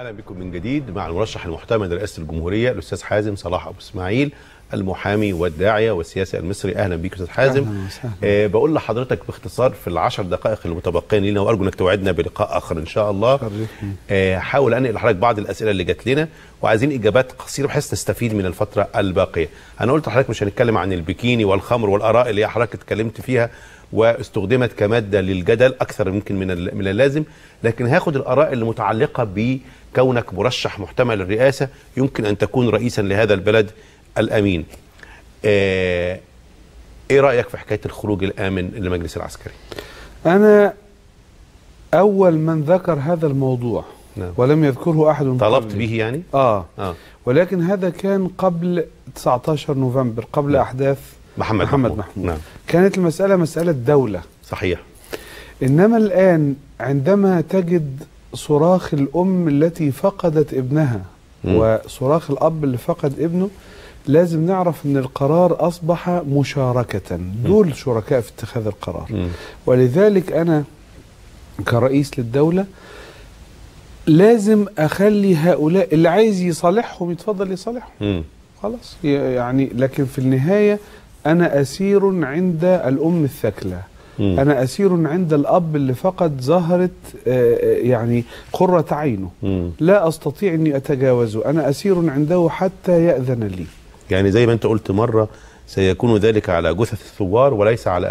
اهلا بكم من جديد مع المرشح المحتمل لرئاسه الجمهوريه الاستاذ حازم صلاح ابو اسماعيل، المحامي والداعيه والسياسي المصري. اهلا بك استاذ حازم. بقول لحضرتك باختصار في ال10 دقائق المتبقين لنا، وارجو انك توعدنا بلقاء اخر ان شاء الله. حاول انقل لحضرتك بعض الاسئله اللي جات لنا، وعايزين اجابات قصيره بحيث نستفيد من الفتره الباقيه. انا قلت لحضرتك مش هنتكلم عن البيكيني والخمر والاراء اللي حضرتك اتكلمت فيها واستخدمت كماده للجدل اكثر يمكن من اللازم، لكن هاخد الاراء اللي متعلقه بكونك مرشح محتمل للرئاسه يمكن ان تكون رئيسا لهذا البلد الامين. ايه رايك في حكايه الخروج الامن للمجلس العسكري؟ انا اول من ذكر هذا الموضوع. نعم. ولم يذكره احد طلبت به يعني؟ ولكن هذا كان قبل 19 نوفمبر، قبل احداث محمد محمود. نعم. كانت المساله مساله دوله. صحيح. انما الان عندما تجد صراخ الام التي فقدت ابنها وصراخ الاب اللي فقد ابنه، لازم نعرف ان القرار اصبح مشاركة، دول شركاء في اتخاذ القرار. ولذلك انا كرئيس للدولة لازم اخلي هؤلاء اللي عايز يصالحهم يتفضل يصالحهم، خلاص يعني. لكن في النهاية انا اسير عند الام الثكلى، أنا أسير عند الأب اللي فقد زهرة يعني قرة عينه، لا أستطيع أني أتجاوزه، أنا أسير عنده حتى يأذن لي. يعني زي ما أنت قلت مرة سيكون ذلك على جثث الثوار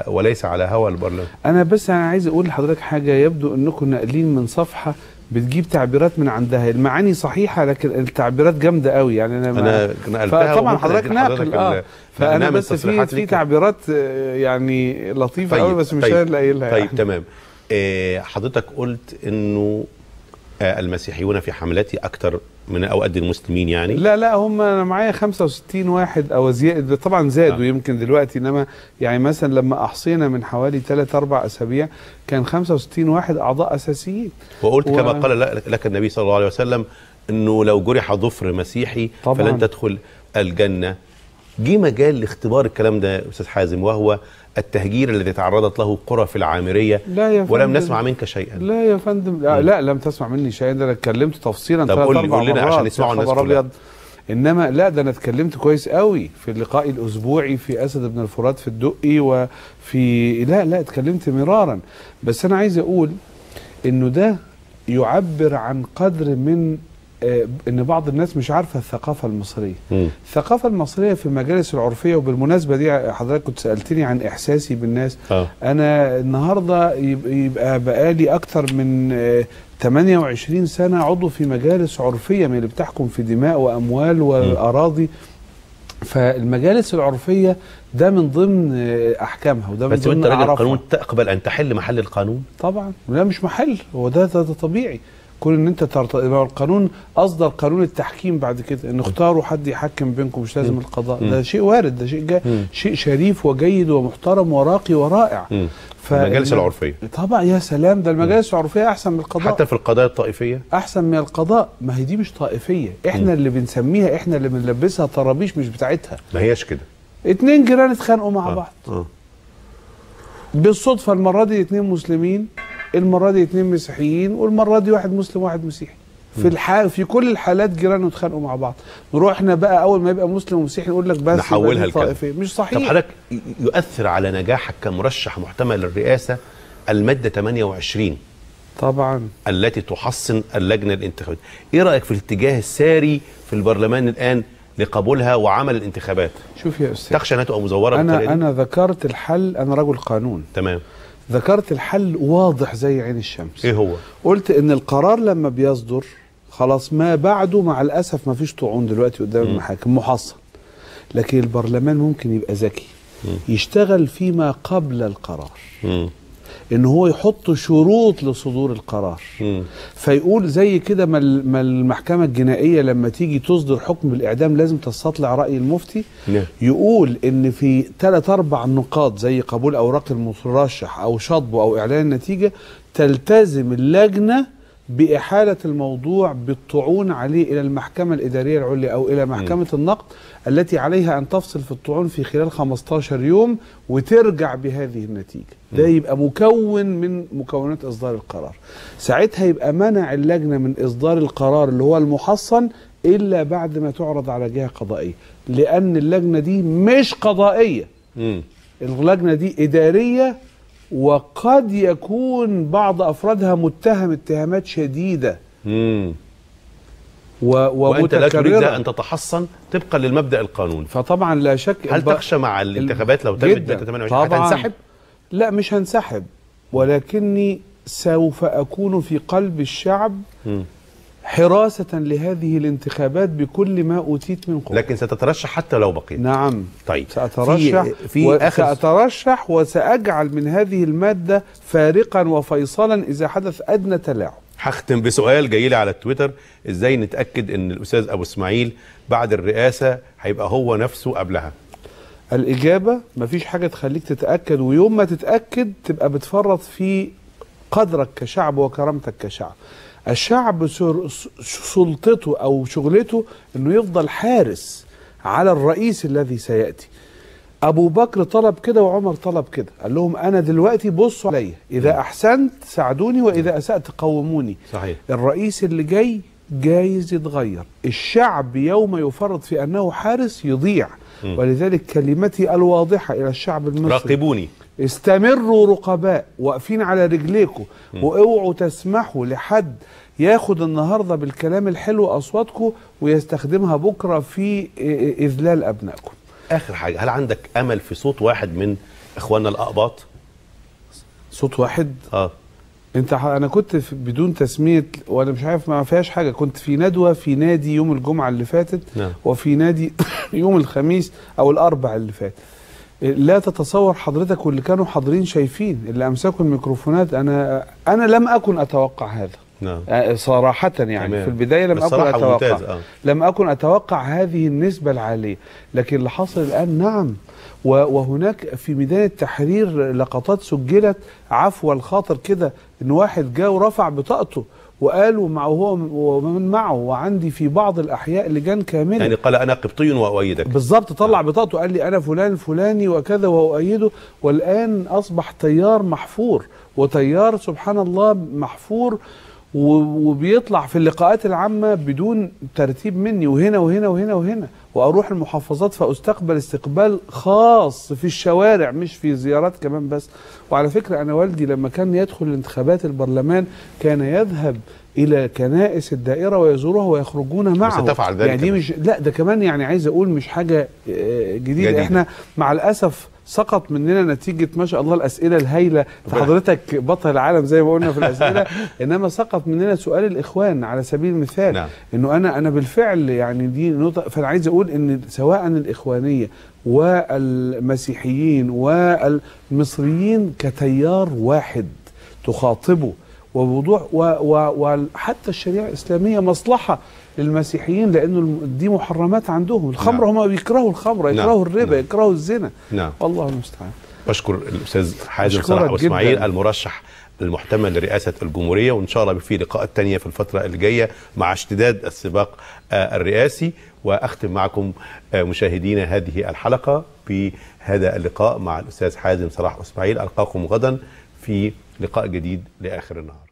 وليس على هوى البرلمان. أنا عايز أقول لحضرتك حاجة، يبدو أنكم ناقلين من صفحة بتجيب تعبيرات من عندها، المعاني صحيحة لكن التعبيرات جامدة قوي. يعني أنا نقلتها طبعا حضرتك ناقل فأنا بس في تعبيرات يعني لطيفة قوي. بس مش أنا اللي قايلها. طيب يعني. تمام. حضرتك قلت إنه المسيحيون في حملتي أكثر من أو قد المسلمين يعني؟ لا هم أنا معايا 65 واحد أو زيادة، طبعا زادوا يمكن دلوقتي، إنما يعني مثلا لما أحصينا من حوالي 3-4 أسابيع كان 65 واحد أعضاء أساسيين. وقلت كما قال لك النبي صلى الله عليه وسلم إنه لو جرح ظفر مسيحي فلن تدخل الجنة. جه مجال لاختبار الكلام ده أستاذ حازم، وهو التهجير الذي تعرضت له قرى في العامرية. لا يا فندم، ولم نسمع منك شيئا. لا يا فندم، لا لم تسمع مني شيئا، ده انا اتكلمت تفصيلا 3-4 مرات عشان يسمعوا الناس كلها. انما لا، ده انا اتكلمت كويس قوي في اللقاء الاسبوعي في اسد بن الفرات في الدقي، وفي لا اتكلمت مرارا. بس انا عايز اقول انه ده يعبر عن قدر من ان بعض الناس مش عارفه الثقافه المصريه. الثقافه المصريه في المجالس العرفيه، وبالمناسبه دي حضرتك كنت سالتني عن احساسي بالناس. انا النهارده يبقى بقالي اكثر من 28 سنه عضو في مجالس عرفيه من اللي بتحكم في دماء واموال واراضي. فالمجالس العرفيه ده من ضمن احكامها، وده من ضمن بس انت راجل القانون تقبل ان تحل محل القانون؟ طبعا، لا مش محل، هو ده طبيعي. كون ان انت القانون اصدر قانون التحكيم بعد كده ان اختاروا حد يحكم بينكم، مش لازم القضاء. ده شيء وارد، ده شيء شريف وجيد ومحترم وراقي ورائع. المجالس العرفيه طبعا يا سلام، ده المجالس العرفيه احسن من القضاء. حتى في القضايا الطائفيه احسن من القضاء. ما هي دي مش طائفيه، احنا اللي بنسميها، احنا اللي بنلبسها طرابيش مش بتاعتها. ما هياش كده. 2 جيران اتخانقوا مع بعض بالصدفه، المره دي 2 مسلمين، المره دي 2 مسيحيين، والمره دي 1 مسلم و1 مسيحي. في كل الحالات جيران اتخانقوا مع بعض. نروح احنا بقى اول ما يبقى مسلم ومسيحي نقول لك بس نحولها لطائفيه. مش صحيح. طب حضرتك يؤثر على نجاحك كمرشح محتمل للرئاسه الماده 28 طبعا التي تحصن اللجنه الانتخابيه؟ ايه رايك في الاتجاه الساري في البرلمان الان لقبولها وعمل الانتخابات؟ شوف يا استاذ، تخشى انها تبقى مزوره انا ذكرت الحل، انا رجل قانون. تمام. ذكرت الحل واضح زي عين الشمس. ايه هو؟ قلت ان القرار لما بيصدر خلاص ما بعده مع الاسف ما فيش طعون دلوقتي قدام المحاكم، محصن. لكن البرلمان ممكن يبقى ذكي، يشتغل فيما قبل القرار، ان هو يحط شروط لصدور القرار. فيقول زي كده ما المحكمه الجنائيه لما تيجي تصدر حكم بالاعدام لازم تستطلع راي المفتي. يقول ان في 3-4 نقاط زي قبول اوراق المرشح او شطبه او اعلان النتيجه تلتزم اللجنه بإحالة الموضوع بالطعون عليه إلى المحكمة الإدارية العليا أو إلى محكمة النقد التي عليها أن تفصل في الطعون في خلال 15 يوم وترجع بهذه النتيجة. ده يبقى مكون من مكونات إصدار القرار. ساعتها يبقى منع اللجنة من إصدار القرار اللي هو المحصن إلا بعد ما تعرض على جهة قضائية، لأن اللجنة دي مش قضائية. اللجنة دي إدارية، وقد يكون بعض أفرادها متهم اتهامات شديدة وأنت لا تريد أن تتحصن طبقا للمبدأ القانوني. فطبعا لا شك. هل تخشى مع الانتخابات لو تمت 28 هتنسحب؟ لا مش هنسحب، ولكني سوف أكون في قلب الشعب حراسة لهذه الانتخابات بكل ما أوتيت من قوة. لكن ستترشح حتى لو بقيت؟ نعم. طيب سأترشح سأترشح وسأجعل من هذه المادة فارقا وفيصلا إذا حدث أدنى تلاعب. هختم بسؤال جاي لي على التويتر: ازاي نتأكد ان الأستاذ أبو اسماعيل بعد الرئاسة هيبقى هو نفسه قبلها؟ الإجابة مفيش حاجة تخليك تتأكد، ويوم ما تتأكد تبقى بتفرط في قدرك كشعب وكرامتك كشعب. الشعب سلطته أو شغلته أنه يفضل حارس على الرئيس الذي سيأتي. أبو بكر طلب كده وعمر طلب كده، قال لهم أنا دلوقتي بصوا عليا، إذا أحسنت ساعدوني وإذا أسأت قوموني. صحيح. الرئيس اللي جاي جايز يتغير. الشعب يوم يفرط في أنه حارس يضيع. ولذلك كلمتي الواضحة إلى الشعب المصري: راقبوني، استمروا رقباء واقفين على رجليكم، واوعوا تسمحوا لحد ياخد النهارده بالكلام الحلو اصواتكم ويستخدمها بكره في اذلال ابنائكم. اخر حاجه، هل عندك امل في صوت واحد من اخواننا الاقباط؟ صوت واحد؟ انا كنت بدون تسميه، وانا مش عارف، ما فيهاش حاجه. كنت في ندوه في نادي يوم الجمعه اللي فاتت. نعم. وفي نادي يوم الخميس او الاربع اللي فات. لا تتصور حضرتك واللي كانوا حاضرين شايفين اللي امسكوا الميكروفونات. انا لم اكن اتوقع هذا. نعم. صراحة يعني في البداية لم أكن أتوقع. لم أكن أتوقع هذه النسبة العالية، لكن اللي حصل الآن نعم. وهناك في ميدان التحرير لقطات سجلت عفو الخاطر كده، إن واحد جاء ورفع بطاقته وقالوا معه هو ومن معه، وعندي في بعض الأحياء لجان كاملة. يعني قال أنا قبطي وأؤيدك. بالظبط، طلع بطاقته قال لي أنا فلان الفلاني وكذا وأؤيده. والآن أصبح تيار محفور، وتيار سبحان الله محفور، وبيطلع في اللقاءات العامة بدون ترتيب مني، وهنا وهنا وهنا وهنا، وأروح المحافظات فأستقبل استقبال خاص في الشوارع مش في زيارات كمان بس. وعلى فكرة أنا والدي لما كان يدخل انتخابات البرلمان كان يذهب إلى كنائس الدائرة ويزورها ويخرجون معه. ستفعل ذلك؟ يعني دي مش، لا ده كمان يعني عايز أقول مش حاجة جديدة. إحنا مع الأسف سقط مننا نتيجة ما شاء الله الأسئلة الهائلة، حضرتك بطل العالم زي ما قلنا في الأسئلة، إنما سقط مننا سؤال الإخوان على سبيل المثال. نعم. إنه أنا بالفعل يعني دي نقطة. فأنا عايز أقول إن سواء الإخوانية والمسيحيين والمصريين كتيار واحد تخاطبه ووضوح، وحتى الشريعة الإسلامية مصلحة للمسيحيين، لأنه دي محرمات عندهم. الخمر هم بيكرهوا الخمر، يكرهوا الربا، يكرهوا الزنا. نعم. والله المستعان. بشكر الأستاذ حازم صلاح أبو اسماعيل المرشح المحتمل لرئاسة الجمهورية، وإن شاء الله في لقاءات تانية في الفترة اللي جاية مع اشتداد السباق الرئاسي. وأختم معكم مشاهدينا هذه الحلقة بهذا اللقاء مع الأستاذ حازم صلاح أبو اسماعيل. ألقاكم غدا في لقاء جديد لآخر النهار.